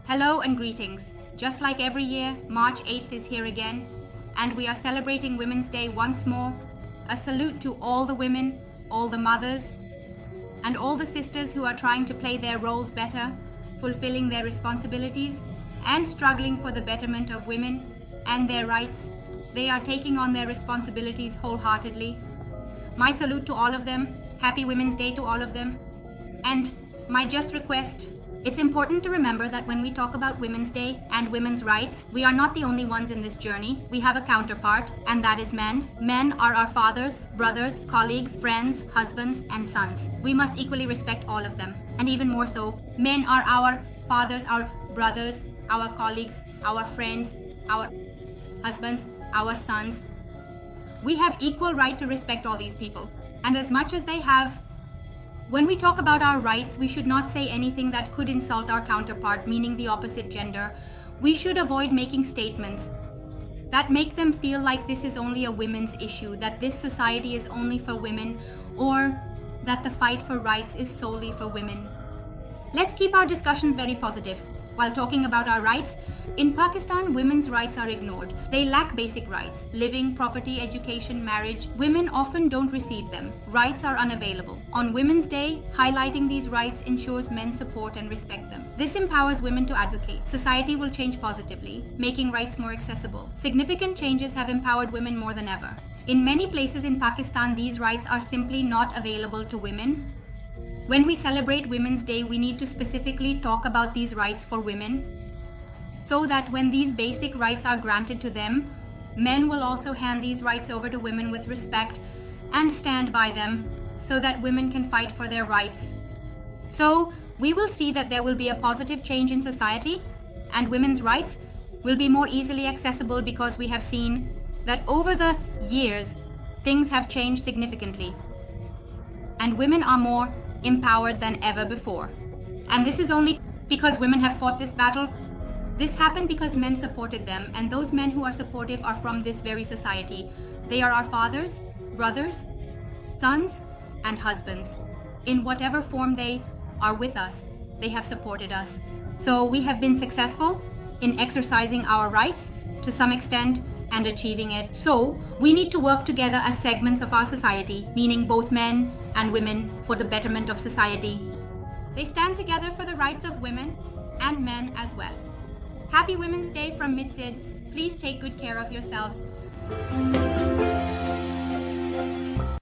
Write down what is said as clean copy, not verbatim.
Hello and greetings. Just like every year, March 8th is here again, and we are celebrating Women's Day once more. A salute to all the women, all the mothers, and all the sisters who are trying to play their roles better, fulfilling their responsibilities, and struggling for the betterment of women and their rights. They are taking on their responsibilities wholeheartedly. My salute to all of them. Happy Women's Day to all of them. And my just request, it's important to remember that when we talk about Women's Day and women's rights, we are not the only ones in this journey. We have a counterpart, and that is men. Men are our fathers, brothers, colleagues, friends, husbands, and sons. We must equally respect all of them. And even more so, men are our fathers, our brothers, our colleagues, our friends, our husbands, our sons. We have equal right to respect all these people. And as much as they have, when we talk about our rights, we should not say anything that could insult our counterpart, meaning the opposite gender. We should avoid making statements that make them feel like this is only a women's issue, that this society is only for women, or that the fight for rights is solely for women. Let's keep our discussions very positive. While talking about our rights, in Pakistan, women's rights are ignored. They lack basic rights: living, property, education, marriage. Women often don't receive them. Rights are unavailable. On Women's Day, highlighting these rights ensures men support and respect them. This empowers women to advocate. Society will change positively, making rights more accessible. Significant changes have empowered women more than ever. In many places in Pakistan, these rights are simply not available to women. When we celebrate Women's Day, we need to specifically talk about these rights for women, so that when these basic rights are granted to them, men will also hand these rights over to women with respect and stand by them, so that women can fight for their rights. So we will see that there will be a positive change in society, and women's rights will be more easily accessible, because we have seen that over the years, things have changed significantly, and women are more empowered than ever before. And this is only because women have fought this battle. This happened because men supported them, and those men who are supportive are from this very society. They are our fathers, brothers, sons, and husbands. In whatever form they are with us, they have supported us. So we have been successful in exercising our rights to some extent and achieving it. So we need to work together as segments of our society, meaning both men and women, for the betterment of society. They stand together for the rights of women and men as well. Happy Women's Day from Midsid. Please take good care of yourselves.